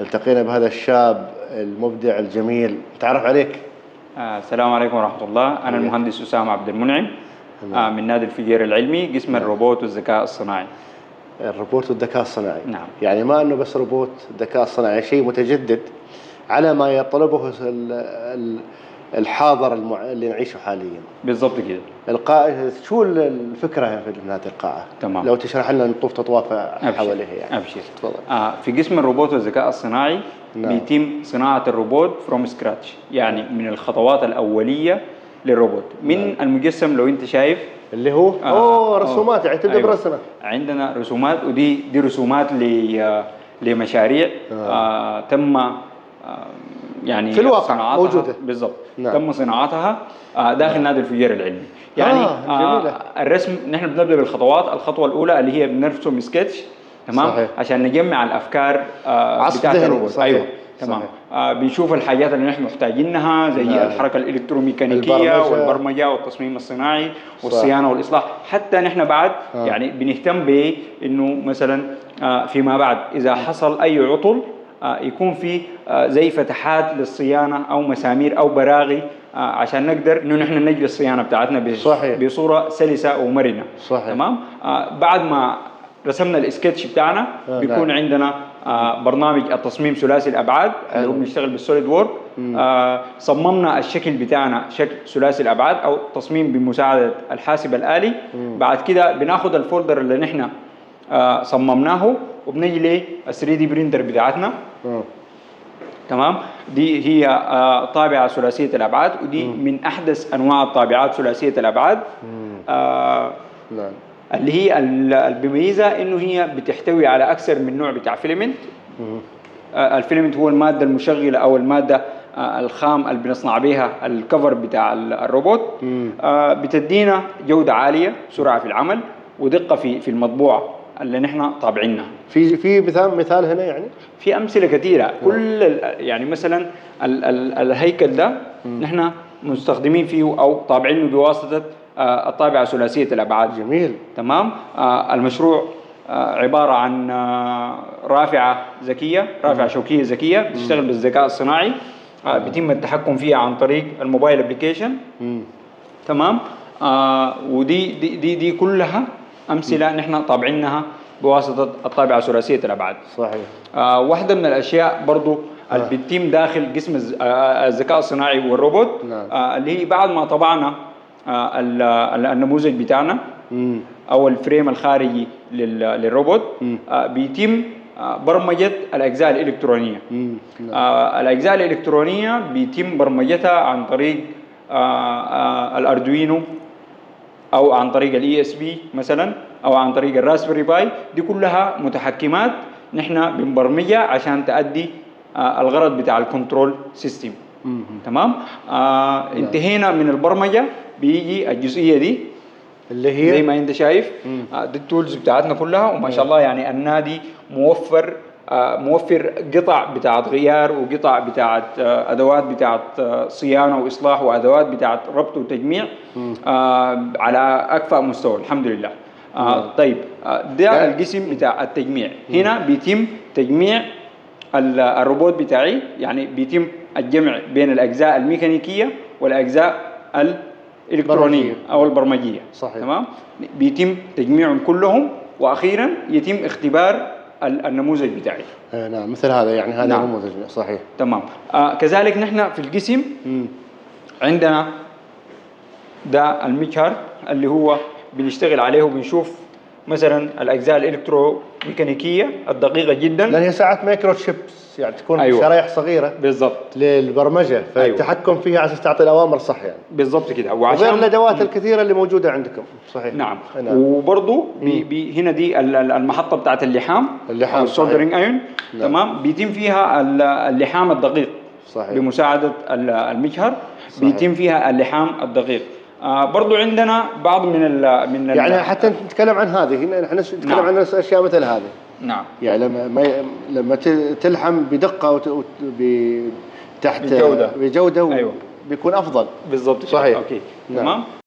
التقينا بهذا الشاب المبدع الجميل. تعرف عليك. السلام عليكم ورحمة الله. أنا المهندس أسامة عبد المنعم من نادي الفجير العلمي، قسم الروبوت والذكاء الصناعي. الروبوت والذكاء الصناعي. نعم. يعني ما أنه بس روبوت، الذكاء الصناعي شيء متجدد على ما يطلبه الحاضر اللي نعيشه حاليا. بالضبط كده. شو الفكرة في هذه القاعة؟ تمام. لو تشرح لنا نطوف تطواف حواليها يعني. أبشر. تفضل. في قسم الروبوت والذكاء الصناعي نعم. بيتم صناعة الروبوت فروم سكراتش، يعني من الخطوات الأولية للروبوت، من المجسم لو أنت شايف اللي هو رسومات، يعني تبدأ برسمة. عندنا رسومات، ودي رسومات لمشاريع تم يعني في الواقع صناعتها موجودة. بالضبط. نعم. تم صناعتها داخل نادي الفجير العلمي. يعني الرسم نحن بنبدأ بالخطوات. الخطوة الأولى اللي هي بنرسم سكتش، تمام. صحيح. عشان نجمع الأفكار بتاعت الروبوت. صحيح. أيوه تمام. بنشوف الحاجات اللي نحن محتاجينها زي الحركة الإلكتروميكانيكية والبرمجة والتصميم الصناعي والصيانة والإصلاح. حتى نحن بعد يعني بنهتم بإنه مثلا فيما بعد إذا حصل أي عطل يكون في زي فتحات للصيانة أو مسامير أو براغي عشان نقدر إنه نحن نجري الصيانة بتاعتنا بصورة سلسة ومرنة. صحيح. تمام. بعد ما رسمنا السكتش بتاعنا بيكون عندنا برنامج التصميم ثلاثي الأبعاد اللي هو بنشتغل بالسوليد وورك. صممنا الشكل بتاعنا شكل ثلاثي الأبعاد أو تصميم بمساعدة الحاسب الآلي. بعد كده بناخد الفولدر اللي نحن صممناه وبنجي ل 3D برينتر بتاعتنا. تمام. دي هي طابعة ثلاثية الأبعاد، ودي من أحدث أنواع الطابعات ثلاثية الأبعاد. نعم. اللي هي اللي بيميزها إنه هي بتحتوي على أكثر من نوع بتاع فيلمنت. الفيلمنت هو المادة المشغلة أو المادة الخام اللي بنصنع بها الكفر بتاع الروبوت. بتدينا جودة عالية، سرعة في العمل، ودقة في المطبوعة اللي نحن طابعينها. في مثال هنا يعني في أمثلة كثيرة. كل يعني مثلا الهيكل ده نحن مستخدمين فيه أو طابعينه بواسطة الطابعة ثلاثية الأبعاد. جميل. تمام. المشروع عبارة عن رافعة ذكية، رافعة شوكية ذكية بتشتغل بالذكاء الصناعي. بيتم التحكم فيها عن طريق الموبايل ابليكيشن. تمام. ودي دي كلها أمثلة نحن طابعينها بواسطة الطابعة ثلاثية الأبعاد. صحيح. واحدة من الأشياء برضو اللي بتتم داخل قسم الذكاء الصناعي والروبوت اللي هي بعد ما طبعنا النموذج بتاعنا أو الفريم الخارجي للروبوت بيتم برمجة الأجزاء الإلكترونية. الأجزاء الإلكترونية بيتم برمجتها عن طريق الأردوينو أو عن طريق الESP مثلا أو عن طريق الراسبري باي. دي كلها متحكمات نحن بنبرمجها عشان تأدي الغرض بتاع الكنترول سيستم. تمام. انتهينا من البرمجة، بيجي الجزئية دي اللي هي زي ما انت شايف. دي التولز بتاعتنا كلها، وما شاء الله يعني النادي موفر قطع بتاعت غيار وقطع بتاعت ادوات بتاعت صيانه واصلاح وادوات بتاعت ربط وتجميع على اكفأ مستوى الحمد لله. طيب ده القسم بتاع التجميع. هنا بيتم تجميع الروبوت بتاعي، يعني بيتم الجمع بين الاجزاء الميكانيكيه والاجزاء الالكترونيه او البرمجيه. صحيح. تمام. بيتم تجميعهم كلهم، واخيرا يتم اختبار النموذج بتاعي. نعم، مثل هذا يعني هذا نعم. نموذج. صحيح. تمام. كذلك نحن في القسم عندنا ده المجهر اللي هو بنشتغل عليه وبنشوف مثلا الاجزاء الالكتروميكانيكيه الدقيقه جدا، لان هي ساعات مايكرو تشيبس يعني تكون أيوة. شرايح صغيره بالضبط للبرمجه، فالتحكم فيها عشان تعطي الاوامر صح يعني. بالضبط كده. وغير الادوات الكثيره اللي موجوده عندكم. صحيح. نعم. وبرضه هنا دي المحطه بتاعت اللحام او السولدرينج ايون. تمام. بيتم فيها اللحام الدقيق. صحيح. بمساعده المجهر. بيتم فيها اللحام الدقيق. برضو عندنا بعض من يعني حتى نتكلم عن هذه هنا، احنا نتكلم عن اشياء مثل هذه. نعم. يعني لما تلحم بدقه تحت بجوده بجوده أيوة. بيكون افضل. بالضبط. صحيح. اوكي. نعم. تمام.